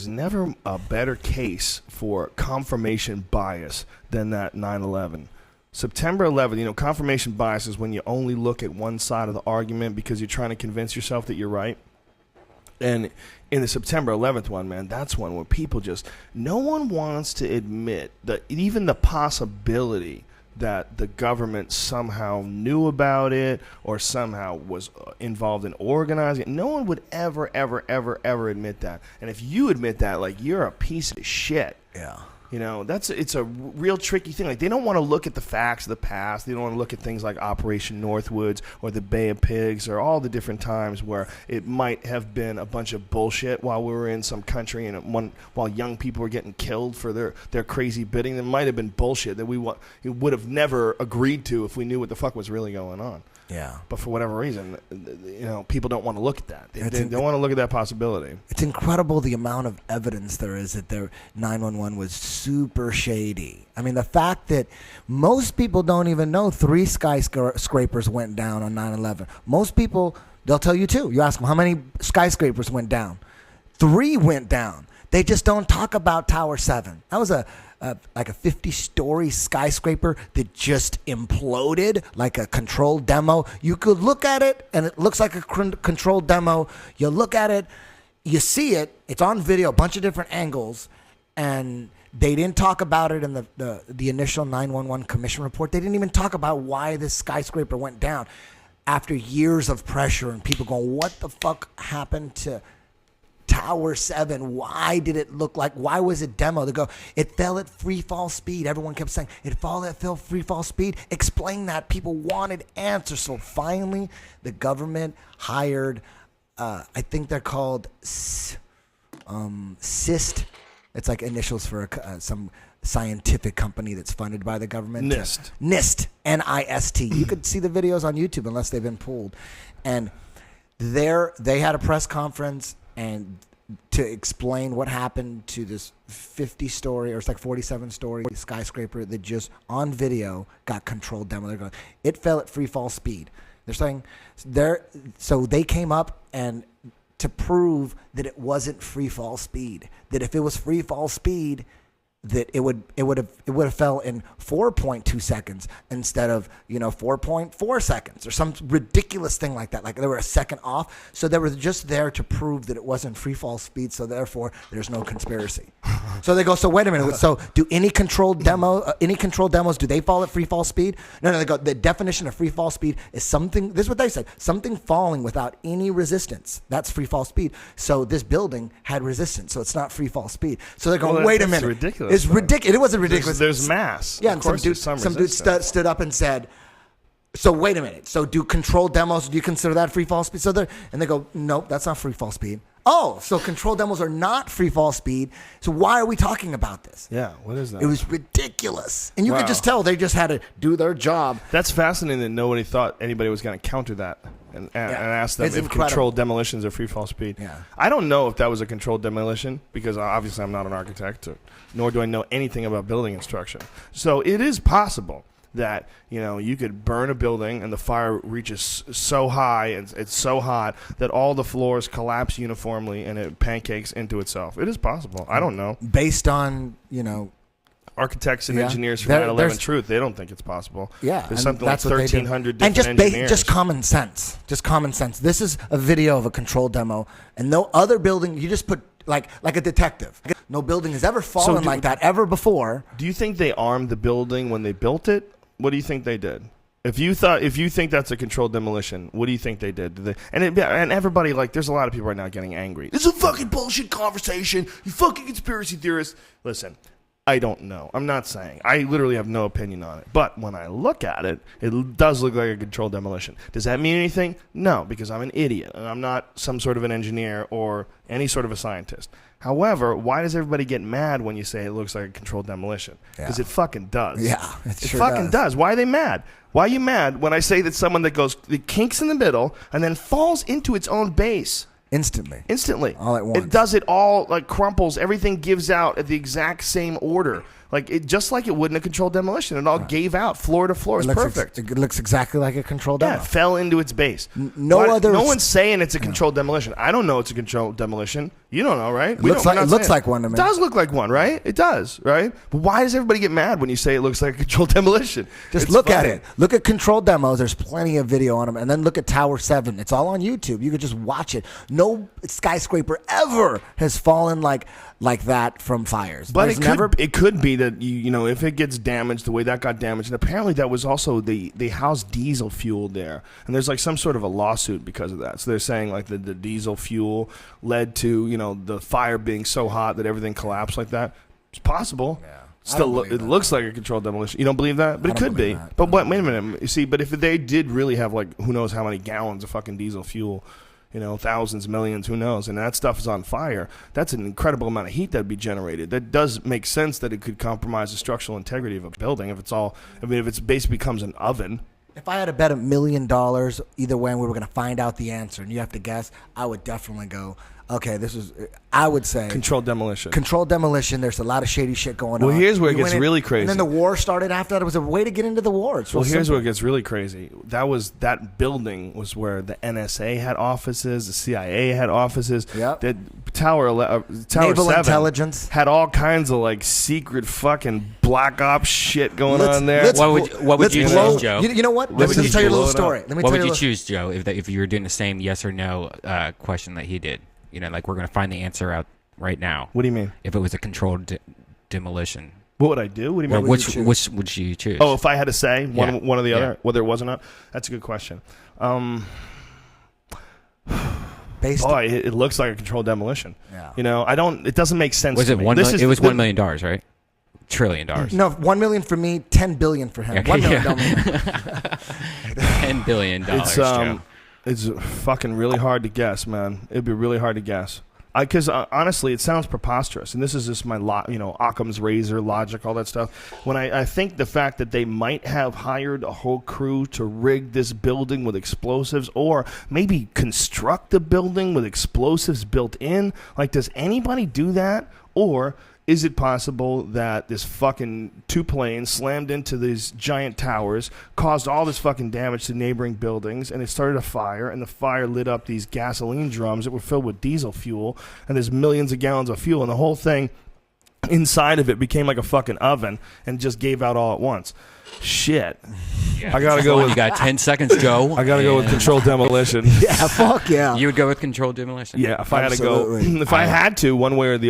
was never a better case for confirmation bias than that 9/11. September 11th, confirmation bias is when you only look at one side of the argument because you're trying to convince yourself that you're right. And in the September 11th one, man, that's one where people no one wants to admit that even the possibility that the government somehow knew about it or somehow was involved in organizing it. No one would ever, ever, ever, ever admit that. And if you admit that, like, you're a piece of shit. Yeah. It's a real tricky thing. Like, they don't want to look at the facts of the past. They don't want to look at things like Operation Northwoods or the Bay of Pigs or all the different times where it might have been a bunch of bullshit while we were in some country and while young people were getting killed for their crazy bidding. There might have been bullshit that we would have never agreed to if we knew what the fuck was really going on. Yeah. But for whatever reason, people don't want to look at that. They don't want to look at that possibility. It's incredible the amount of evidence there is that their 911 was super shady. I mean, the fact that most people don't even know 3 skyscrapers went down on 9/11. Most people, they'll tell you too. You ask them how many skyscrapers went down. 3 went down. They just don't talk about Tower 7. That was like a 50-story skyscraper that just imploded, like a controlled demo. You could look at it, and it looks like a controlled demo. You look at it, you see it. It's on video, a bunch of different angles, and they didn't talk about it in the initial 911 commission report. They didn't even talk about why this skyscraper went down. After years of pressure and people going, what the fuck happened to Tower 7, why did it look like, why was it demo? They go, it fell at free fall speed. Everyone kept saying, it fell free fall speed. Explain that. People wanted answers. So finally, the government hired, I think they're called NIST. It's like initials for some scientific company that's funded by the government. NIST, N-I-S-T. You could see the videos on YouTube unless they've been pulled. And they had a press conference and to explain what happened to this 50-story, or it's like 47-story skyscraper that just on video got controlled demo. They're going, it fell at free fall speed. They're saying so they came up and to prove that it wasn't free fall speed. That if it was free fall speed, that it would have fell in 4.2 seconds instead of 4.4 seconds or some ridiculous thing like that. Like they were a second off, so they were just there to prove that it wasn't free fall speed. So therefore, there's no conspiracy. So they go. So wait a minute. So do any controlled demos do they fall at free fall speed? No. They go. The definition of free fall speed is something. This is what they said. Something falling without any resistance. That's free fall speed. So this building had resistance, so it's not free fall speed. So they're going. Wait a minute. Ridiculous. It's ridiculous. It wasn't ridiculous. There's mass. Yeah, and some dude stood up and said, so wait a minute. So do controlled demos, do you consider that free fall speed? And they go, nope, that's not free fall speed. Oh, so controlled demos are not free fall speed. So why are we talking about this? Yeah, what is that? It was ridiculous. And you could just tell they just had to do their job. That's fascinating that nobody thought anybody was going to counter that. And ask them if controlled demolitions are free fall speed. Yeah. I don't know if that was a controlled demolition because obviously I'm not an architect, nor do I know anything about building construction. So it is possible that you could burn a building and the fire reaches so high and it's so hot that all the floors collapse uniformly and it pancakes into itself. It is possible. I don't know. Based on architects and engineers from 9/11 Truth, they don't think it's possible. Yeah, there's something like 1,300 and different engineers. Just common sense. Just common sense. This is a video of a controlled demo, and no other building. You just put like a detective. No building has ever fallen like that ever before. Do you think they armed the building when they built it? What do you think they did? If you think that's a controlled demolition, what do you think they did? And everybody, there's a lot of people right now getting angry. This is a fucking bullshit conversation. You fucking conspiracy theorists. Listen. I don't know. I'm not saying. I literally have no opinion on it. But when I look at it, it does look like a controlled demolition. Does that mean anything? No, because I'm an idiot, and I'm not some sort of an engineer or any sort of a scientist. However, why does everybody get mad when you say it looks like a controlled demolition? Because it fucking does. Yeah, it sure fucking does. Why are they mad? Why are you mad when I say that someone that kinks in the middle and then falls into its own base? Instantly. All at once. It does it all, crumples. Everything gives out at the exact same order. Just like it would in a controlled demolition. It all gave out floor to floor. It's perfect. It looks exactly like a controlled demo. Yeah, it fell into its base. No one's saying it's a controlled demolition. I don't know it's a controlled demolition. You don't know, right? It looks like one to me. It does look like one, right? It does, right? But why does everybody get mad when you say it looks like a controlled demolition? Just look at it. Look at controlled demos. There's plenty of video on them. And then look at Tower 7. It's all on YouTube. You could just watch it. No skyscraper ever has fallen like that from fires. But it could be that if it gets damaged the way that got damaged, and apparently that was also they housed diesel fuel there, and there's like some sort of a lawsuit because of that. So they're saying like the diesel fuel led to the fire being so hot that everything collapsed like that. It's possible. Yeah. Still, it looks like a controlled demolition. You don't believe that? But it could be. But wait a minute. You see, but if they did really have who knows how many gallons of fucking diesel fuel, thousands, millions, who knows, and that stuff is on fire, that's an incredible amount of heat that would be generated. That does make sense that it could compromise the structural integrity of a building if it basically becomes an oven. If I had to bet $1 million either way and we were going to find out the answer and you have to guess, I would definitely go, okay, I would say controlled demolition. Controlled demolition. There's a lot of shady shit going on. Well, here's where it gets really crazy. And then the war started after that. It was a way to get into the war. Well, here's where it gets really crazy. That building was where the NSA had offices, the CIA had offices. Yep. The Tower Naval 7 intelligence had all kinds of secret fucking black ops shit going on there. What would you choose, Joe? You know what? Let me tell you a little story. What would you choose, Joe, if you were doing the same yes or no question that he did? We're going to find the answer out right now. What do you mean? If it was a controlled demolition. What would I do? What do you mean? Which would you choose? Oh, if I had to say one or the other, whether it was or not? That's a good question. It looks like a controlled demolition. Yeah. It doesn't make sense. Was it $1 million? It was $1 million, right? $1 trillion. No, $1 million for me, $10 billion for him. $1 million. $10 billion. Joe. It's fucking really hard to guess, man. It'd be really hard to guess. Because honestly, it sounds preposterous, and this is just my Occam's razor logic, all that stuff. When I think the fact that they might have hired a whole crew to rig this building with explosives, or maybe construct the building with explosives built in. Does anybody do that? Or is it possible that this fucking 2 planes slammed into these giant towers, caused all this fucking damage to neighboring buildings, and it started a fire, and the fire lit up these gasoline drums that were filled with diesel fuel, and there's millions of gallons of fuel, and the whole thing inside of it became like a fucking oven and just gave out all at once? Shit. Yeah, I gotta go with. You got 10 seconds, Joe. I gotta go with controlled demolition. Yeah, fuck yeah. You would go with controlled demolition? Yeah, if I had to go, if I had to, one way or the other.